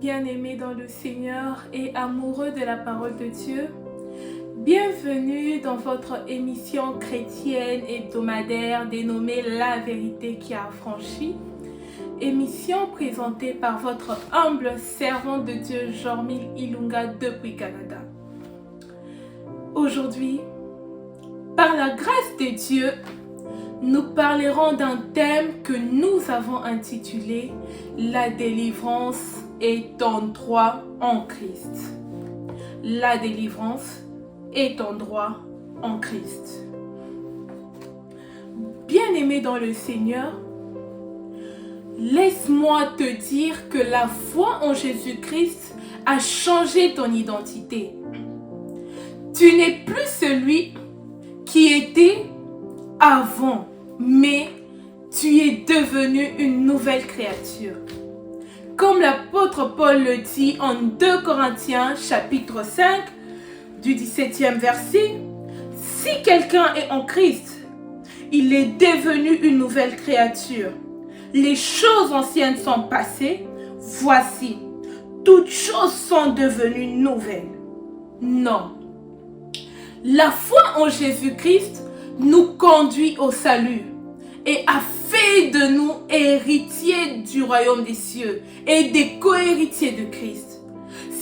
bien-aimés dans le Seigneur et amoureux de la parole de Dieu. Bienvenue dans votre émission chrétienne hebdomadaire dénommée La Vérité qui a affranchi. Émission présentée par votre humble servant de Dieu, Jormil Ilunga depuis Canada. Aujourd'hui, par la grâce de Dieu, nous parlerons d'un thème que nous avons intitulé « La délivrance est en droit en Christ ». La délivrance est en droit en Christ. Bien-aimé dans le Seigneur, laisse-moi te dire que la foi en Jésus-Christ a changé ton identité. Tu n'es plus celui qui était avant, mais tu es devenu une nouvelle créature. Comme l'apôtre Paul le dit en 2 Corinthiens chapitre 5 du 17e verset, si quelqu'un est en Christ, il est devenu une nouvelle créature. Les choses anciennes sont passées, voici, toutes choses sont devenues nouvelles. Non. La foi en Jésus-Christ nous conduit au salut et a fait de nous héritiers du royaume des cieux et des co-héritiers de Christ.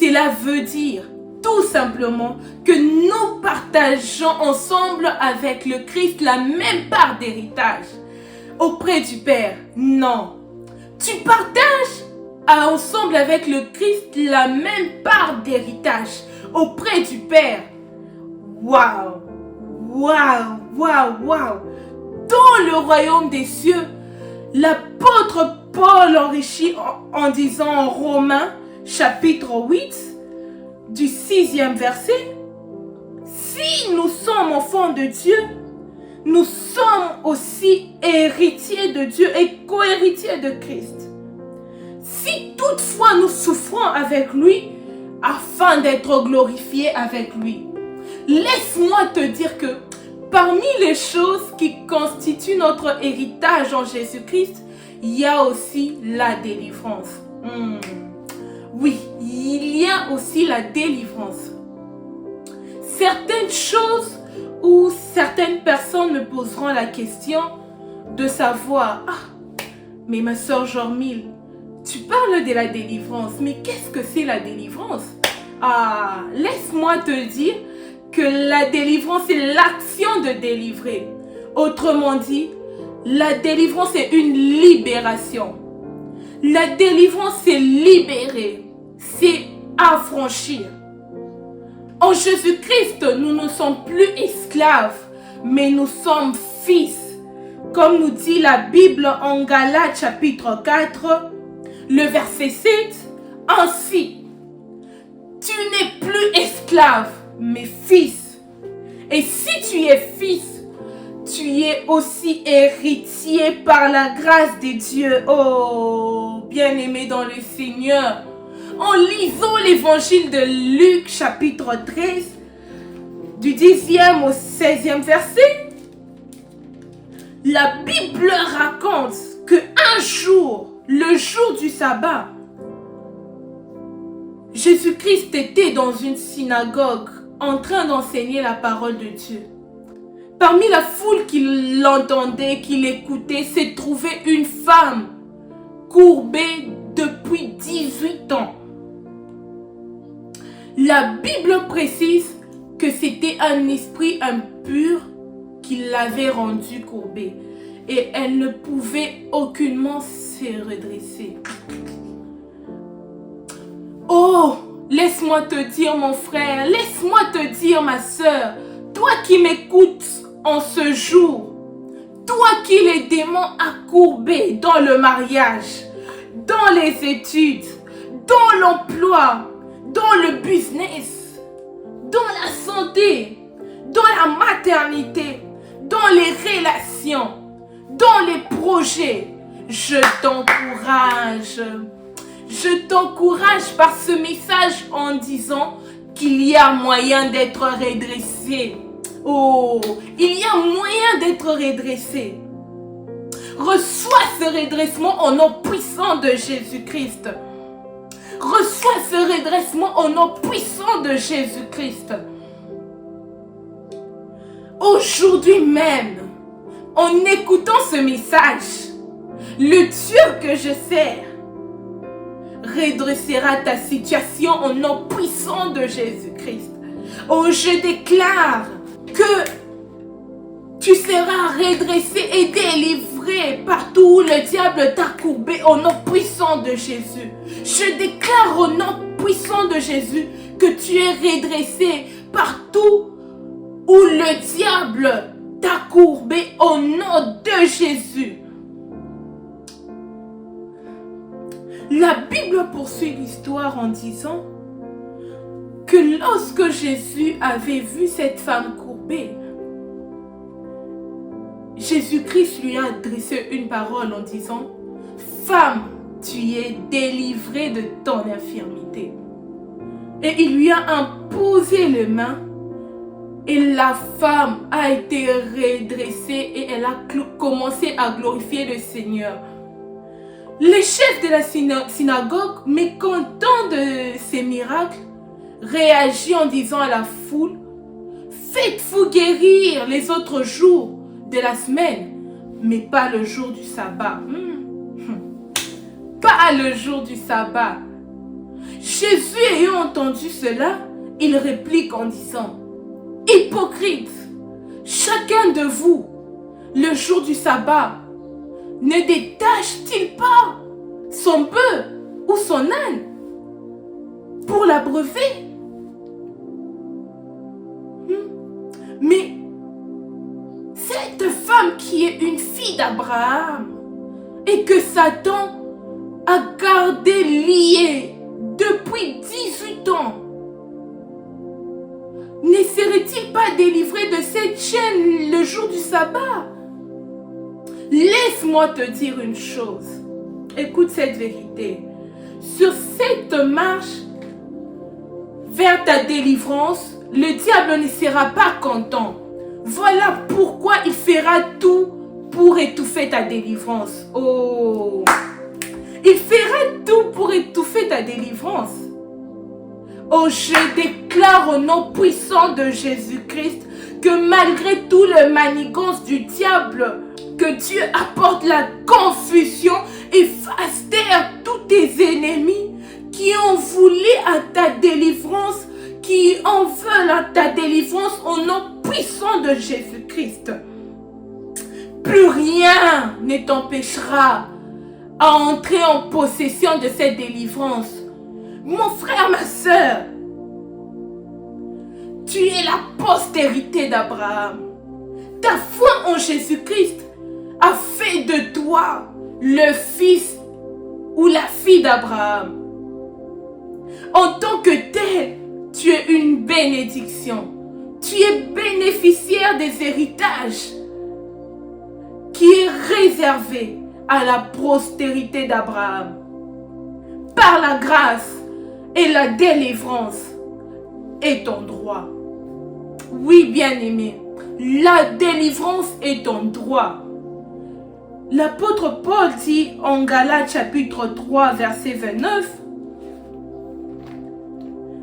Cela veut dire tout simplement que nous partageons ensemble avec le Christ la même part d'héritage auprès du Père. Non, tu partages ensemble avec le Christ la même part d'héritage auprès du Père. Waouh! Waouh, waouh, waouh! Dans le royaume des cieux, l'apôtre Paul enrichit en disant en Romains chapitre 8 du 6e verset, si nous sommes enfants de Dieu, nous sommes aussi héritiers de Dieu et co-héritiers de Christ. Si toutefois nous souffrons avec lui, afin d'être glorifiés avec lui. Laisse-moi te dire que parmi les choses qui constituent notre héritage en Jésus-Christ, il y a aussi la délivrance. Oui, il y a aussi la délivrance. Certaines choses ou certaines personnes me poseront la question de savoir, mais ma soeur Jormil, tu parles de la délivrance, mais qu'est-ce que c'est la délivrance? Laisse-moi te dire que la délivrance est l'action de délivrer. Autrement dit, la délivrance est une libération. La délivrance, c'est libérer, c'est affranchir. En Jésus-Christ, nous ne sommes plus esclaves, mais nous sommes fils. Comme nous dit la Bible en Galates chapitre 4, le verset 7, ainsi, tu n'es plus esclave, mais fils. Et si tu es fils, tu es aussi héritier par la grâce de Dieu. Oh, bien-aimé dans le Seigneur. En lisant l'évangile de Luc chapitre 13, du 10e au 16e verset, la Bible raconte qu'un jour, le jour du sabbat, Jésus-Christ était dans une synagogue en train d'enseigner la parole de Dieu. Parmi la foule qui l'entendait, qui l'écoutait, s'est trouvée une femme courbée depuis 18 ans. La Bible précise que c'était un esprit impur qui l'avait rendue courbée et elle ne pouvait aucunement se redresser. Oh, laisse-moi te dire mon frère, laisse-moi te dire ma soeur, toi qui m'écoutes en ce jour, toi qui les démons a courbé dans le mariage, dans les études, dans l'emploi, dans le business, dans la santé, dans la maternité, dans les relations, dans les projets, je t'encourage. Je t'encourage par ce message en disant qu'il y a moyen d'être redressé. Oh, il y a moyen d'être redressé. Reçois ce redressement au nom puissant de Jésus-Christ. Reçois ce redressement au nom puissant de Jésus-Christ. Aujourd'hui même, en écoutant ce message, le Dieu que je sers redressera ta situation au nom puissant de Jésus-Christ. Oh, je déclare que tu seras redressé et délivré partout où le diable t'a courbé au nom puissant de Jésus. Je déclare au nom puissant de Jésus que tu es redressé partout où le diable t'a courbé au nom de Jésus. La Bible poursuit l'histoire en disant que lorsque Jésus avait vu cette femme courbée, Jésus-Christ lui a adressé une parole en disant « Femme, tu es délivrée de ton infirmité. » Et il lui a imposé les mains et la femme a été redressée et elle a commencé à glorifier le Seigneur. Les chefs de la synagogue, mécontents de ces miracles, réagit en disant à la foule, faites-vous guérir les autres jours de la semaine, mais pas le jour du sabbat. Pas le jour du sabbat. Jésus ayant entendu cela, il réplique en disant, hypocrite, chacun de vous, le jour du sabbat, ne détache-t-il pas son bœuf ou son âne pour l'abreuver? Mais cette femme qui est une fille d'Abraham et que Satan a gardé liée depuis 18 ans, ne serait-il pas délivré de cette chaîne le jour du sabbat? Laisse-moi te dire une chose. Écoute cette vérité. Sur cette marche vers ta délivrance, le diable ne sera pas content. Voilà pourquoi il fera tout pour étouffer ta délivrance. Oh! Il fera tout pour étouffer ta délivrance. Oh, je déclare au nom puissant de Jésus-Christ que malgré tout le manigance du diable, que Dieu apporte la confusion et fasse taire tous tes ennemis qui ont voulu à ta délivrance, qui en veulent à ta délivrance au nom puissant de Jésus-Christ. Plus rien ne t'empêchera à entrer en possession de cette délivrance. Mon frère, ma soeur, tu es la postérité d'Abraham. Ta foi en Jésus-Christ a fait de toi le fils ou la fille d'Abraham. En tant que tel, tu es une bénédiction. Tu es bénéficiaire des héritages qui est réservé à la postérité d'Abraham. Par la grâce et la délivrance est ton droit. Oui, bien-aimé, la délivrance est ton droit. L'apôtre Paul dit en Galates chapitre 3 verset 29,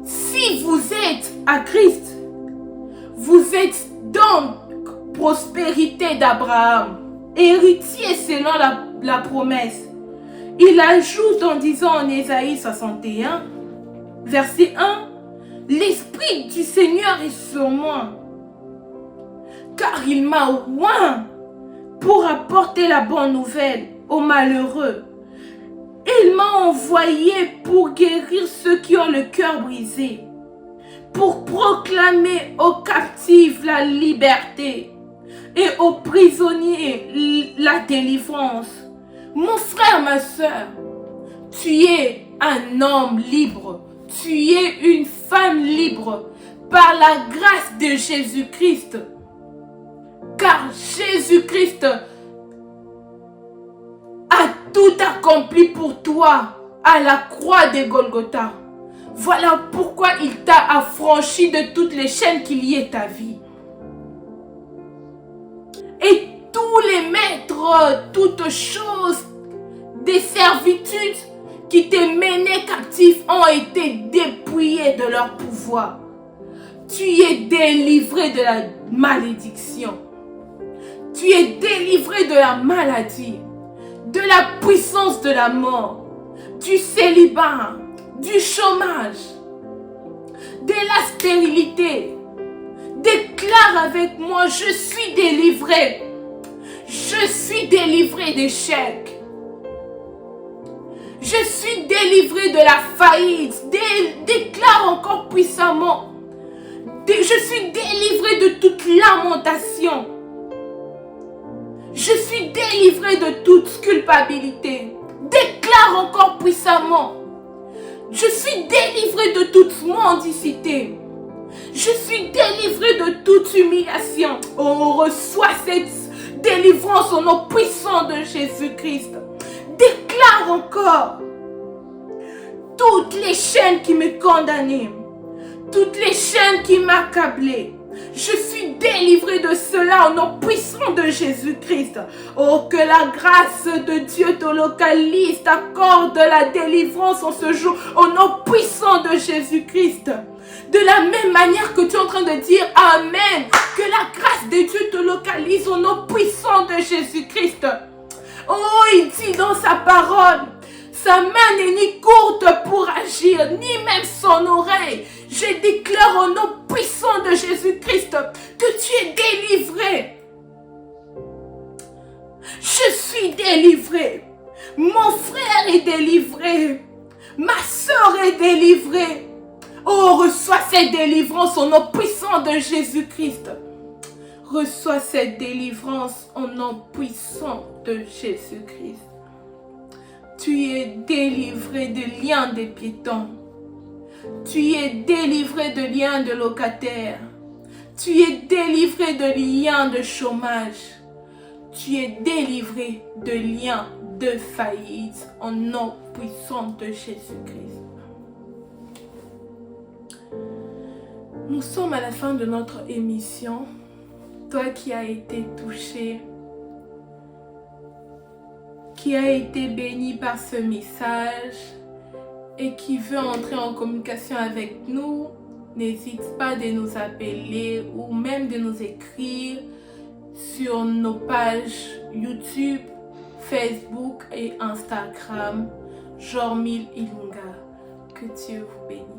si vous êtes à Christ, vous êtes donc prospérité d'Abraham, héritier selon la promesse. Il ajoute en disant en Ésaïe 61, verset 1, l'Esprit du Seigneur est sur moi, car il m'a oint pour apporter la bonne nouvelle aux malheureux. Il m'a envoyé pour guérir ceux qui ont le cœur brisé, pour proclamer aux captifs la liberté et aux prisonniers la délivrance. Mon frère, ma soeur, tu es un homme libre, tu es une femme libre par la grâce de Jésus-Christ. Car Jésus-Christ a tout accompli pour toi à la croix de Golgotha. Voilà pourquoi il t'a affranchi de toutes les chaînes qui liaient ta vie. Et tous les maîtres, toutes choses, des servitudes qui te menaient captif ont été dépouillés de leur pouvoir. Tu es délivré de la malédiction. Tu es délivré de la maladie, de la puissance de la mort, du célibat, du chômage, de la stérilité. Déclare avec moi, je suis délivré. Je suis délivré d'échecs. Je suis délivré de la faillite. Déclare encore puissamment. Je suis délivré de toute lamentation. Je suis délivré de toute culpabilité. Déclare encore puissamment. Je suis délivré de toute mendicité. Je suis délivré de toute humiliation. Oh, reçois cette délivrance au nom puissant de Jésus-Christ. Déclare encore toutes les chaînes qui me condamnaient, toutes les chaînes qui m'accablaient. Je suis délivré de cela au nom puissant de Jésus-Christ. Oh, que la grâce de Dieu te localise, t'accorde la délivrance en ce jour au nom puissant de Jésus-Christ. De la même manière que tu es en train de dire Amen, que la grâce de Dieu te localise au nom puissant de Jésus-Christ. Oh, il dit dans sa parole, sa main n'est ni courte pour agir, ni même son oreille. Je déclare au nom puissant de Jésus-Christ que tu es délivré. Je suis délivré. Mon frère est délivré. Ma soeur est délivrée. Oh, reçois cette délivrance au nom puissant de Jésus-Christ. Reçois cette délivrance au nom puissant de Jésus-Christ. Tu es délivré de liens des piétons. Tu es délivré de liens de locataires. Tu es délivré de liens de chômage. Tu es délivré de liens de faillite au nom puissant de Jésus-Christ. Nous sommes à la fin de notre émission. Toi qui as été touché, qui a été béni par ce message et qui veut entrer en communication avec nous, n'hésite pas de nous appeler ou même de nous écrire sur nos pages YouTube, Facebook et Instagram, Jormil Ilunga. Que Dieu vous bénisse.